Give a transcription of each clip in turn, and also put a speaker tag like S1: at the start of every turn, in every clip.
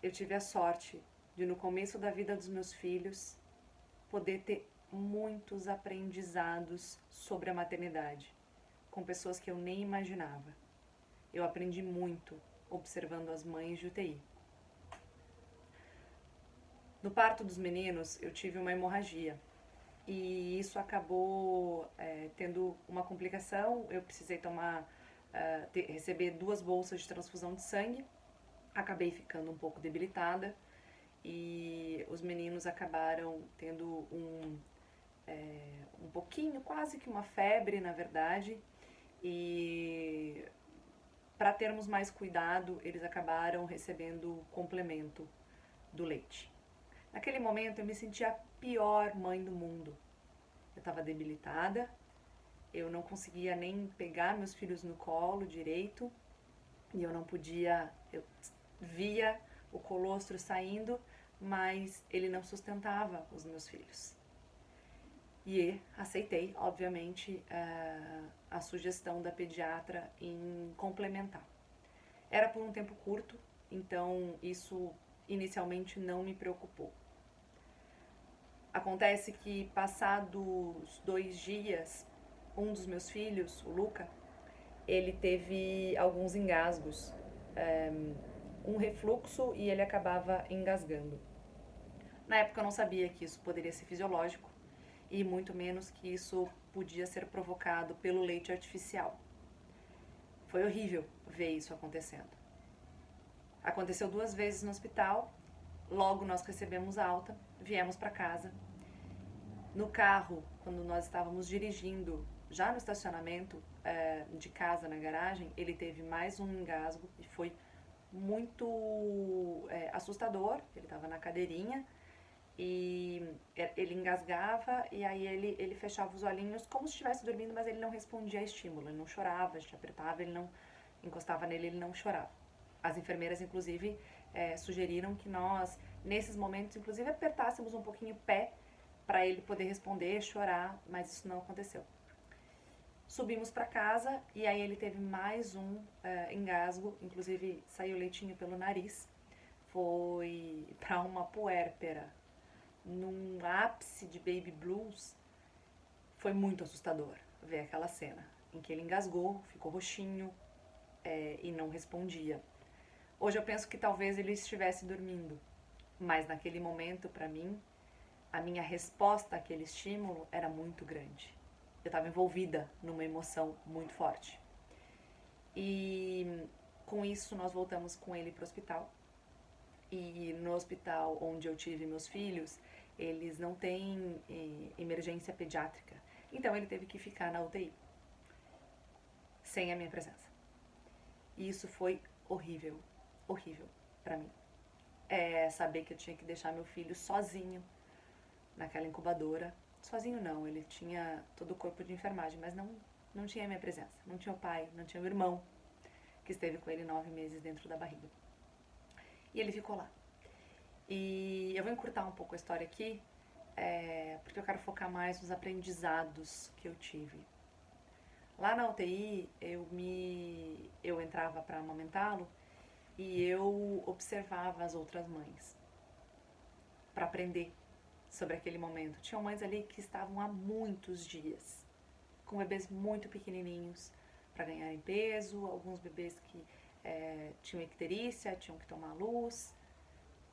S1: eu tive a sorte de, no começo da vida dos meus filhos, poder ter muitos aprendizados sobre a maternidade, com pessoas que eu nem imaginava. Eu aprendi muito observando as mães de UTI. No parto dos meninos, eu tive uma hemorragia e isso acabou tendo uma complicação. Eu precisei receber 2 bolsas de transfusão de sangue, acabei ficando um pouco debilitada e os meninos acabaram tendo um pouquinho, quase que uma febre, na verdade, e para termos mais cuidado, eles acabaram recebendo o complemento do leite. Naquele momento eu me sentia a pior mãe do mundo. Eu estava debilitada, eu não conseguia nem pegar meus filhos no colo direito, e eu não podia, eu via o colostro saindo, mas ele não sustentava os meus filhos. E aceitei, obviamente, a sugestão da pediatra em complementar. Era por um tempo curto, então isso inicialmente não me preocupou. Acontece que, passados 2 dias, um dos meus filhos, o Luca, ele teve alguns engasgos, um refluxo, e ele acabava engasgando. Na época eu não sabia que isso poderia ser fisiológico e muito menos que isso podia ser provocado pelo leite artificial. Foi horrível ver isso acontecendo. Aconteceu 2 vezes no hospital, logo nós recebemos alta, viemos para casa. No carro, quando nós estávamos dirigindo, já no estacionamento de casa, na garagem, ele teve mais um engasgo e foi muito assustador. Ele estava na cadeirinha e ele engasgava e aí ele fechava os olhinhos como se estivesse dormindo, mas ele não respondia a estímulo, ele não chorava, a gente apertava, ele não encostava nele, ele não chorava. As enfermeiras, inclusive, sugeriram que nós, nesses momentos, inclusive, apertássemos um pouquinho o pé para ele poder responder, chorar, mas isso não aconteceu. Subimos para casa e aí ele teve mais um engasgo, inclusive saiu leitinho pelo nariz. Foi para uma puérpera, num ápice de baby blues. Foi muito assustador ver aquela cena em que ele engasgou, ficou roxinho e não respondia. Hoje eu penso que talvez ele estivesse dormindo, mas naquele momento, para mim, a minha resposta àquele estímulo era muito grande. Eu estava envolvida numa emoção muito forte. E com isso nós voltamos com ele para o hospital. E no hospital onde eu tive meus filhos, eles não têm emergência pediátrica. Então ele teve que ficar na UTI, sem a minha presença. E isso foi horrível, horrível para mim. Saber que eu tinha que deixar meu filho sozinho naquela incubadora. Sozinho não, ele tinha todo o corpo de enfermagem, mas não tinha a minha presença. Não tinha o pai, não tinha o irmão, que esteve com ele 9 meses dentro da barriga. E ele ficou lá. E eu vou encurtar um pouco a história aqui, porque eu quero focar mais nos aprendizados que eu tive. Lá na UTI, eu entrava para amamentá-lo e eu observava as outras mães para aprender sobre aquele momento. Tinham mães ali que estavam há muitos dias com bebês muito pequenininhos para ganharem peso, alguns bebês que tinham icterícia, tinham que tomar luz.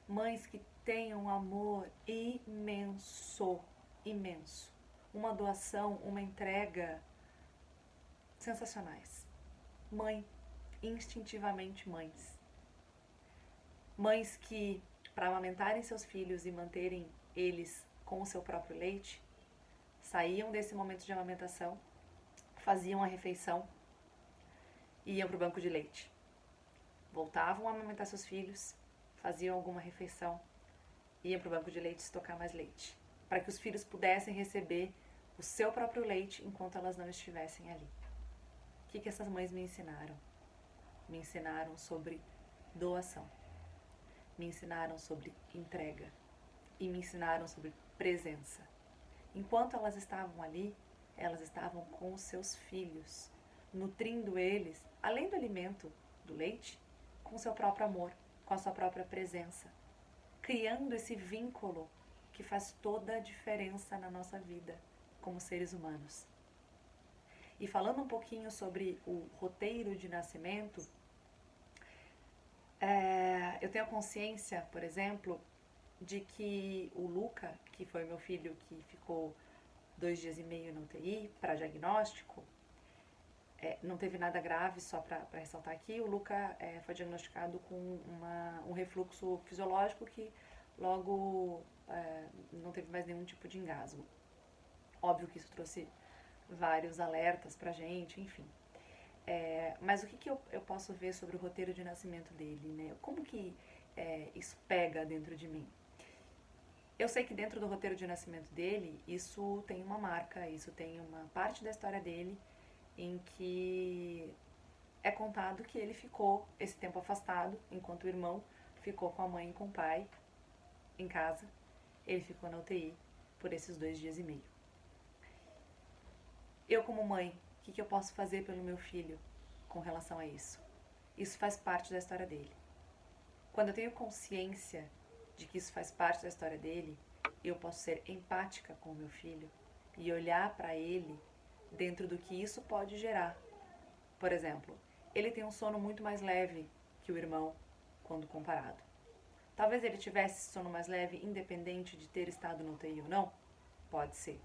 S1: Mães que têm um amor imenso, imenso. Uma doação, uma entrega sensacionais. Mãe, instintivamente mães. Mães que, para amamentarem seus filhos e manterem eles com o seu próprio leite, saíam desse momento de amamentação, faziam a refeição e iam para o banco de leite. Voltavam a amamentar seus filhos, faziam alguma refeição, iam para o banco de leite estocar mais leite, para que os filhos pudessem receber o seu próprio leite enquanto elas não estivessem ali. O que essas mães me ensinaram? Me ensinaram sobre doação, me ensinaram sobre entrega e me ensinaram sobre presença. Enquanto elas estavam ali, elas estavam com os seus filhos, nutrindo eles, além do alimento do leite, com seu próprio amor, com a sua própria presença, criando esse vínculo que faz toda a diferença na nossa vida como seres humanos. E falando um pouquinho sobre o roteiro de nascimento, eu tenho a consciência, por exemplo, de que o Luca, que foi meu filho que ficou 2 dias e meio na UTI para diagnóstico, não teve nada grave, só para ressaltar aqui, o Luca foi diagnosticado com um refluxo fisiológico que logo não teve mais nenhum tipo de engasgo. Óbvio que isso trouxe vários alertas pra gente, enfim. Mas o que eu posso ver sobre o roteiro de nascimento dele, né? Como que isso pega dentro de mim? Eu sei que dentro do roteiro de nascimento dele, isso tem uma marca, isso tem uma parte da história dele em que é contado que ele ficou esse tempo afastado, enquanto o irmão ficou com a mãe e com o pai em casa. Ele ficou na UTI por esses 2 dias e meio. Eu, como mãe, o que eu posso fazer pelo meu filho com relação a isso? Isso faz parte da história dele. Quando eu tenho consciência de que isso faz parte da história dele, eu posso ser empática com o meu filho e olhar para ele dentro do que isso pode gerar. Por exemplo, ele tem um sono muito mais leve que o irmão quando comparado. Talvez ele tivesse sono mais leve independente de ter estado no UTI ou não? Pode ser.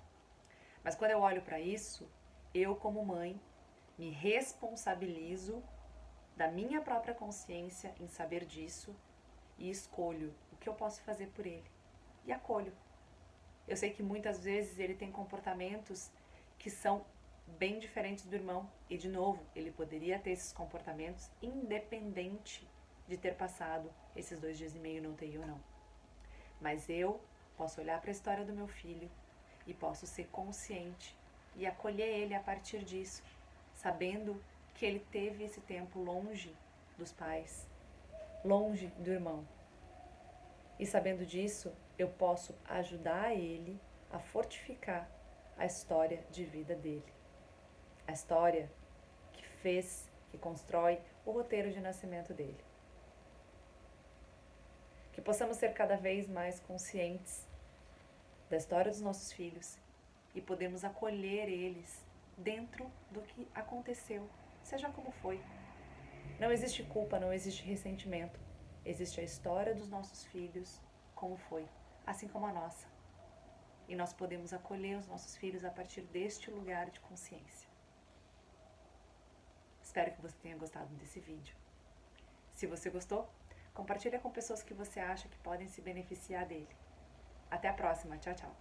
S1: Mas quando eu olho para isso, eu como mãe me responsabilizo da minha própria consciência em saber disso e escolho o que eu posso fazer por ele e acolho. Eu sei que muitas vezes ele tem comportamentos que são bem diferentes do irmão e, de novo, ele poderia ter esses comportamentos independente de ter passado esses 2 dias e meio na UTI ou não. Mas eu posso olhar para a história do meu filho e posso ser consciente e acolher ele a partir disso, sabendo que ele teve esse tempo longe dos pais, longe do irmão. E sabendo disso, eu posso ajudar ele a fortificar a história de vida dele. A história que fez, que constrói o roteiro de nascimento dele. Que possamos ser cada vez mais conscientes da história dos nossos filhos e podemos acolher eles dentro do que aconteceu, seja como foi. Não existe culpa, não existe ressentimento. Existe a história dos nossos filhos, como foi, assim como a nossa. E nós podemos acolher os nossos filhos a partir deste lugar de consciência. Espero que você tenha gostado desse vídeo. Se você gostou, compartilha com pessoas que você acha que podem se beneficiar dele. Até a próxima. Tchau, tchau.